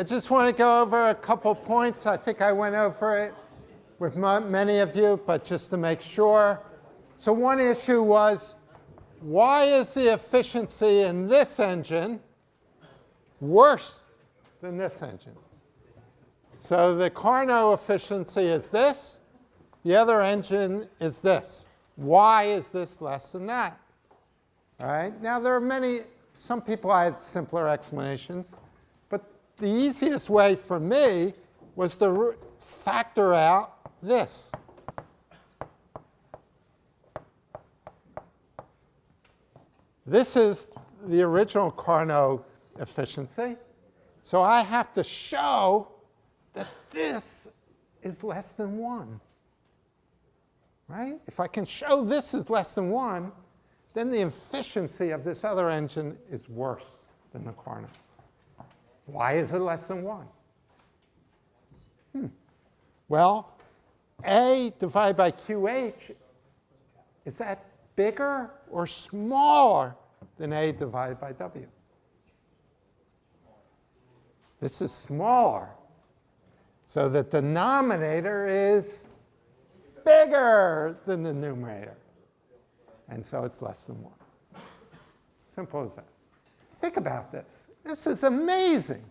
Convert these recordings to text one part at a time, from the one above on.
I just want to go over a couple points. I think I went over it with many of you, but just to make sure. So one issue was, why is the efficiency in this engine worse than this engine? So the Carnot efficiency is this. The other engine is this. Why is this less than that? All right. Now, there are some people had simpler explanations. But the easiest way for me was to factor out this. This is the original Carnot efficiency. So I have to show that this is less than 1. Right? If I can show this is less than 1, then the efficiency of this other engine is worse than the Carnot. Why is it less than 1? Well, A divided by QH, is that bigger or smaller than A divided by W? This is smaller. So the denominator is bigger than the numerator. And so it's less than 1. Simple as that. Think about this. This is amazing.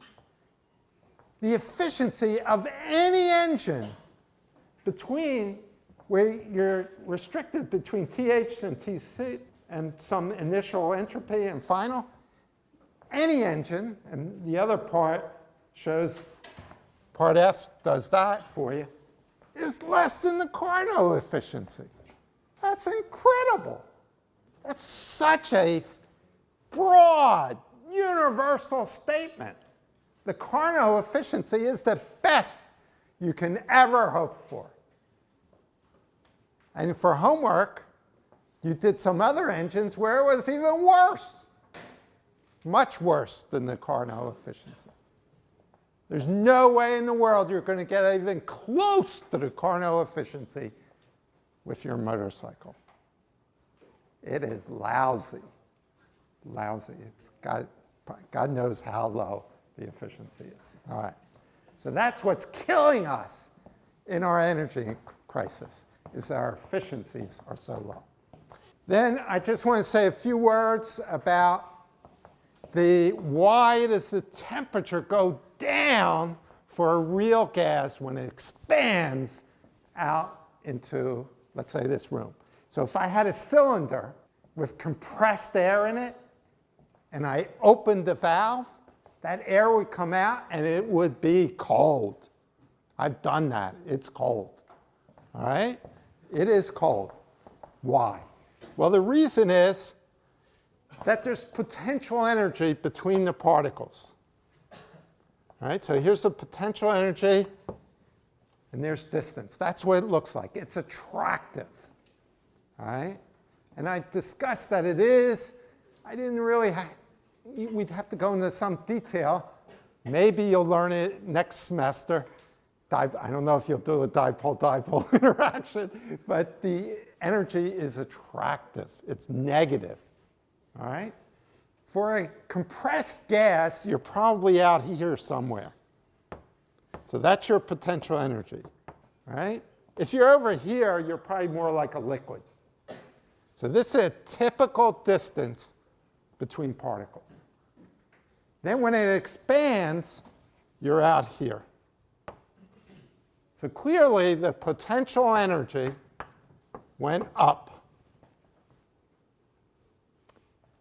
The efficiency of any engine between where you're restricted between TH and TC and some initial entropy and final, any engine, and the other part shows part F does that for you, is less than the Carnot efficiency. That's incredible. That's such a broad, universal statement. The Carnot efficiency is the best you can ever hope for. And for homework, you did some other engines where it was even worse, much worse than the Carnot efficiency. There's no way in the world you're going to get even close to the Carnot efficiency with your motorcycle. It is lousy, lousy. It's God knows how low the efficiency is. All right. So that's what's killing us in our energy crisis, is our efficiencies are so low. Then I just want to say a few words about why does the temperature go down for a real gas when it expands out into, let's say, this room. So if I had a cylinder with compressed air in it, and I opened the valve, that air would come out and it would be cold. I've done that. It's cold. All right? It is cold. Why? Well, the reason is that there's potential energy between the particles. All right? So here's the potential energy, and there's distance. That's what it looks like. It's attractive. All right? And I discussed that it is. I didn't really we'd have to go into some detail. Maybe you'll learn it next semester. I don't know if you'll do a dipole-dipole interaction, but the energy is attractive. It's negative. All right? For a compressed gas, you're probably out here somewhere. So that's your potential energy. All right? If you're over here, you're probably more like a liquid. So this is a typical distance between particles. Then when it expands, you're out here. So clearly, the potential energy went up.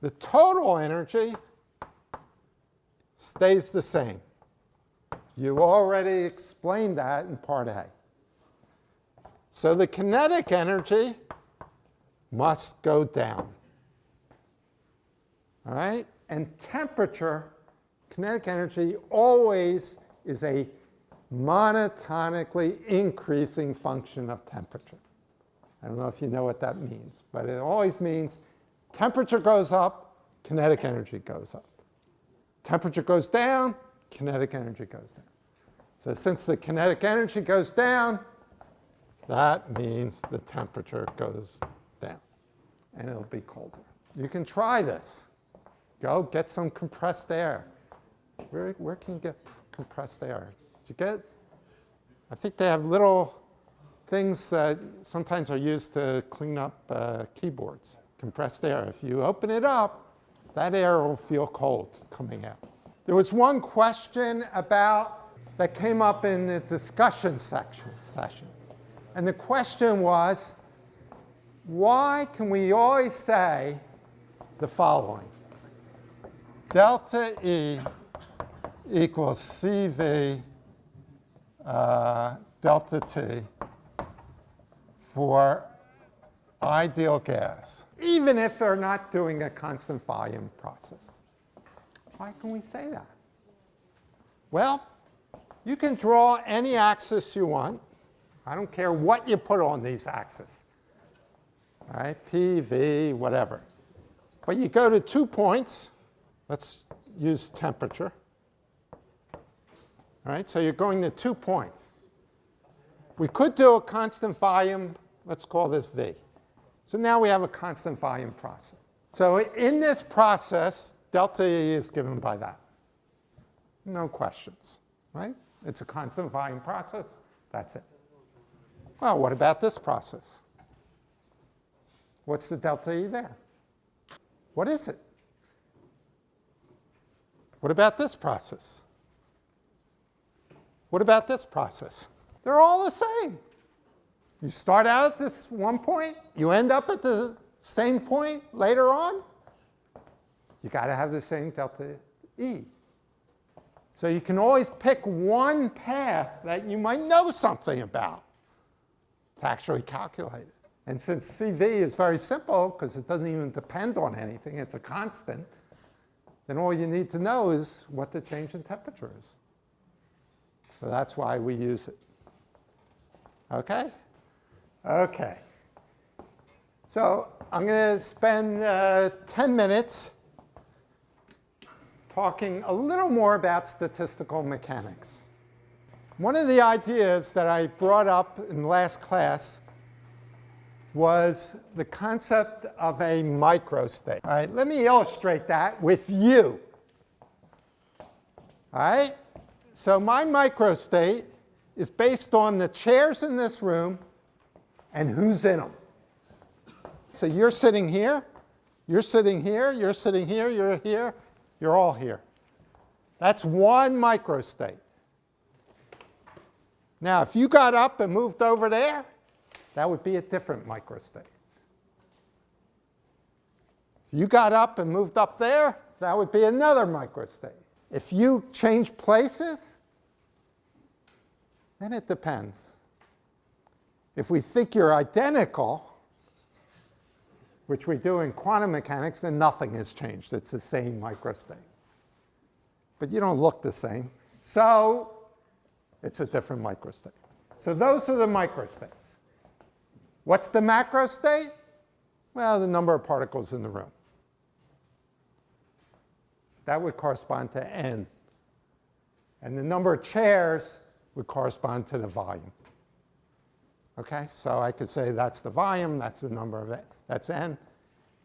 The total energy stays the same. You already explained that in part A. So the kinetic energy must go down. All right? And temperature, kinetic energy, always is a monotonically increasing function of temperature. I don't know if you know what that means, but it always means temperature goes up, kinetic energy goes up. Temperature goes down, kinetic energy goes down. So since the kinetic energy goes down, that means the temperature goes down, and it'll be colder. You can try this. Go get some compressed air. Where can you get compressed air. Did you get? I think they have little things that sometimes are used to clean up keyboards. Compressed air. If you open it up, that air will feel cold coming out. There was one question that came up in the discussion session. And the question was, why can we always say the following? Delta E equals CV delta T for ideal gas, even if they're not doing a constant volume process. Why can we say that? Well, you can draw any axis you want. I don't care what you put on these axes. All right, P, V, whatever. But you go to 2 points. Let's use temperature. All right, so you're going to 2 points. We could do a constant volume. Let's call this V. So now we have a constant volume process. So in this process, delta E is given by that. No questions, right? It's a constant volume process. That's it. Well, what about this process? What's the delta E there? What is it? What about this process? What about this process? They're all the same. You start out at this one point, you end up at the same point later on. You got to have the same delta E. So you can always pick one path that you might know something about to actually calculate it. And since CV is very simple, because it doesn't even depend on anything, it's a constant, then all you need to know is what the change in temperature is. So that's why we use it. Okay? Okay. So I'm going to spend 10 minutes talking a little more about statistical mechanics. One of the ideas that I brought up in the last class was the concept of a microstate. All right, let me illustrate that with you. All right, so my microstate is based on the chairs in this room and who's in them. So you're sitting here, you're sitting here, you're sitting here, you're here, you're all here. That's one microstate. Now, if you got up and moved over there, that would be a different microstate. If you got up and moved up there, that would be another microstate. If you change places, then it depends. If we think you're identical, which we do in quantum mechanics, then nothing has changed. It's the same microstate. But you don't look the same, so it's a different microstate. So those are the microstates. What's the macrostate? Well, the number of particles in the room. That would correspond to n. And the number of chairs would correspond to the volume. Okay, so I could say that's the volume, that's the number of it, that's n.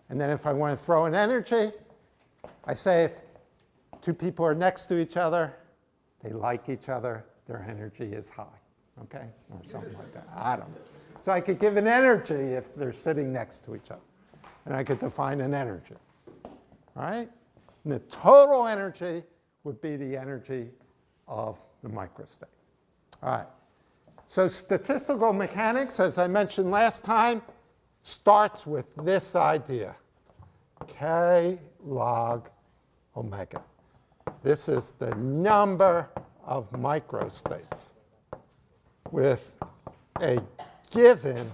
And then if I want to throw an energy, I say if two people are next to each other, they like each other, their energy is high, okay? Or something like that, I don't know. So I could give an energy if they're sitting next to each other. And I could define an energy, all right? And the total energy would be the energy of the microstate. All right. So statistical mechanics, as I mentioned last time, starts with this idea, K log omega. This is the number of microstates with a given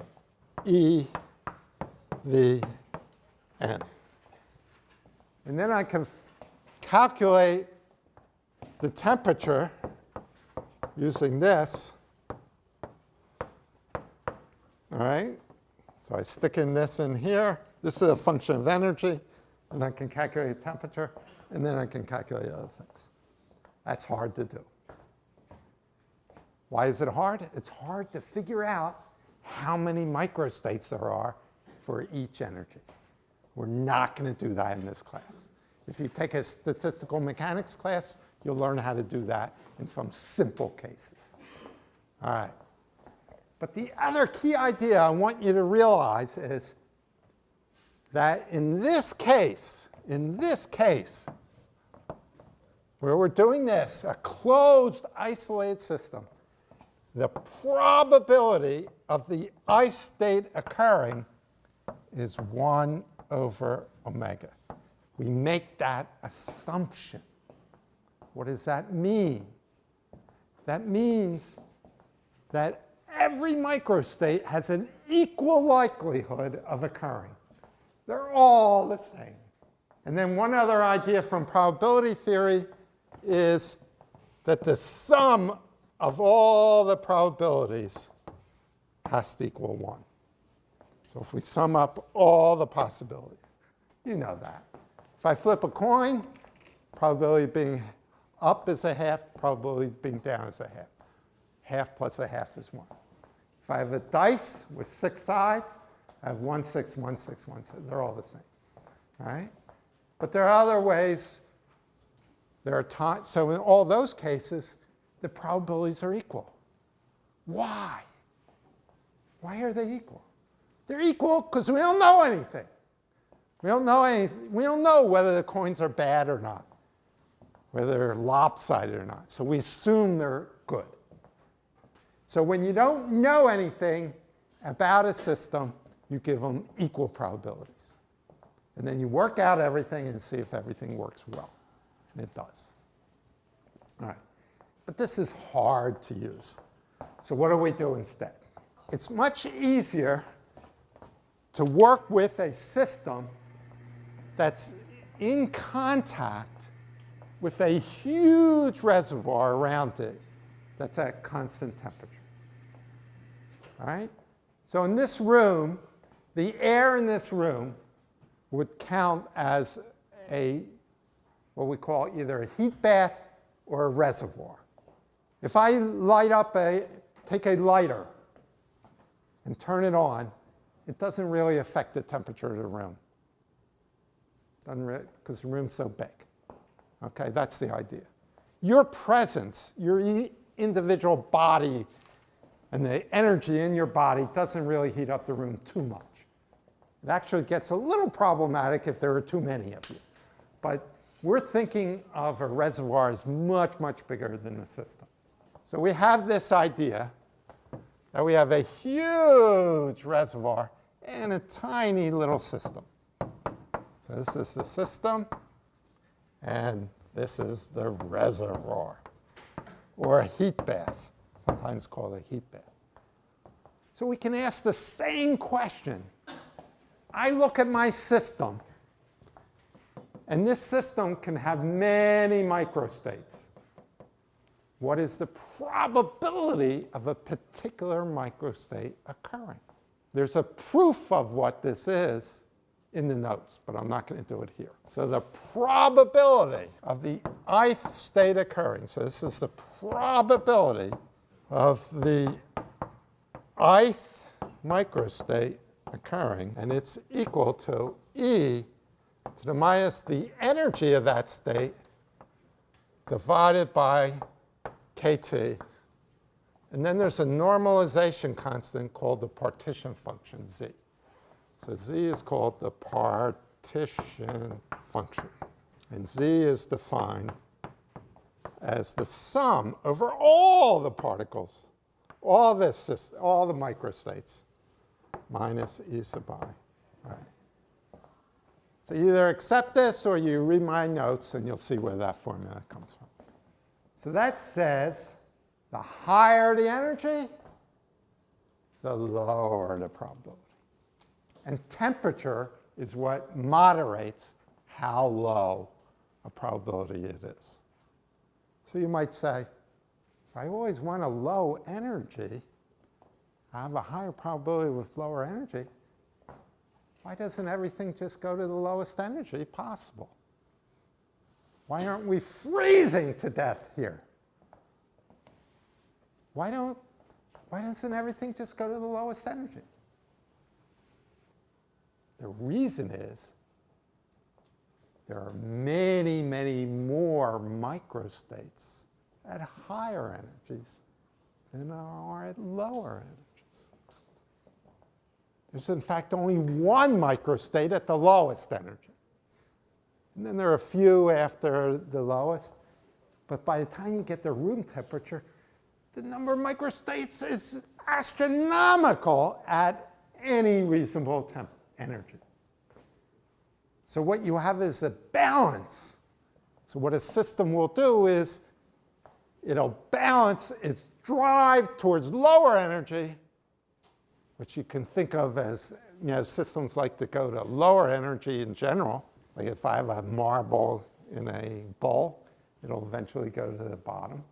E, V, N. And then I can calculate the temperature using this. All right? So I stick in this in here. This is a function of energy. And I can calculate temperature. And then I can calculate other things. That's hard to do. Why is it hard? It's hard to figure out how many microstates there are for each energy. We're not going to do that in this class. If you take a statistical mechanics class, You'll learn how to do that in some simple cases. All right. But the other key idea I want you to realize is that in this case, where we're doing this, a closed, isolated system, the probability of the ice state occurring is 1 over omega. We make that assumption. What does that mean? That means that every microstate has an equal likelihood of occurring. They're all the same. And then one other idea from probability theory is that the sum of all the probabilities has to equal 1. So if we sum up all the possibilities, you know that. If I flip a coin, probability of being up is a half, probability of being down is a half. Half plus a half is 1. If I have a dice with 6 sides, I have 1, 6, 1, 6, 1, 6. They're all the same. All right? But there are other ways. There are times. So in all those cases, the probabilities are equal. Why? Why are they equal? They're equal because we don't know anything. We don't know anything. We don't know whether the coins are bad or not, whether they're lopsided or not. So we assume they're good. So when you don't know anything about a system, you give them equal probabilities. And then you work out everything and see if everything works well. And it does. All right. But this is hard to use. So what do we do instead? It's much easier to work with a system that's in contact with a huge reservoir around it that's at constant temperature. All right? So in this room, the air in this room would count as what we call either a heat bath or a reservoir. If I take a lighter and turn it on, it doesn't really affect the temperature of the room. Because the room's so big. Okay, that's the idea. Your presence, your individual body, and the energy in your body doesn't really heat up the room too much. It actually gets a little problematic if there are too many of you. But we're thinking of a reservoir as much, much bigger than the system. So we have this idea that we have a huge reservoir and a tiny little system. So this is the system, and this is the reservoir, or a heat bath, sometimes called a heat bath. So we can ask the same question. I look at my system, and this system can have many microstates. What is the probability of a particular microstate occurring? There's a proof of what this is in the notes, but I'm not going to do it here. So the probability of the ith state occurring, so this is the probability of the ith microstate occurring, and it's equal to E to the minus the energy of that state divided by KT. And then there's a normalization constant called the partition function, Z. So Z is called the partition function. And Z is defined as the sum over all the particles, all the microstates, minus E sub I. All right. So you either accept this or you read my notes and you'll see where that formula comes from. So that says the higher the energy, the lower the probability. And temperature is what moderates how low a probability it is. So you might say, if I always want a low energy, I have a higher probability with lower energy. Why doesn't everything just go to the lowest energy possible? Why aren't we freezing to death here? Why doesn't everything just go to the lowest energy? The reason is there are many, many more microstates at higher energies than there are at lower energies. There's in fact only one microstate at the lowest energy. And then there are a few after the lowest. But by the time you get to room temperature, the number of microstates is astronomical at any reasonable energy. So what you have is a balance. So what a system will do is it'll balance its drive towards lower energy, which you can think of as, systems like to go to lower energy in general. Like if I have a marble in a bowl, it'll eventually go to the bottom.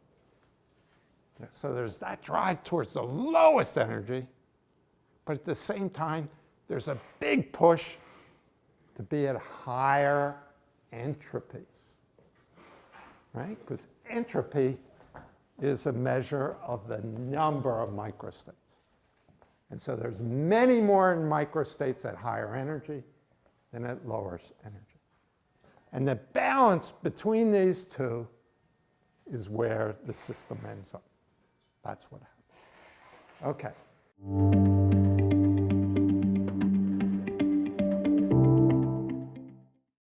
So there's that drive towards the lowest energy, but at the same time, there's a big push to be at higher entropy, right? Because entropy is a measure of the number of microstates. And so there's many more microstates at higher energy than at lower energy. And the balance between these two is where the system ends up. That's what happens. Okay.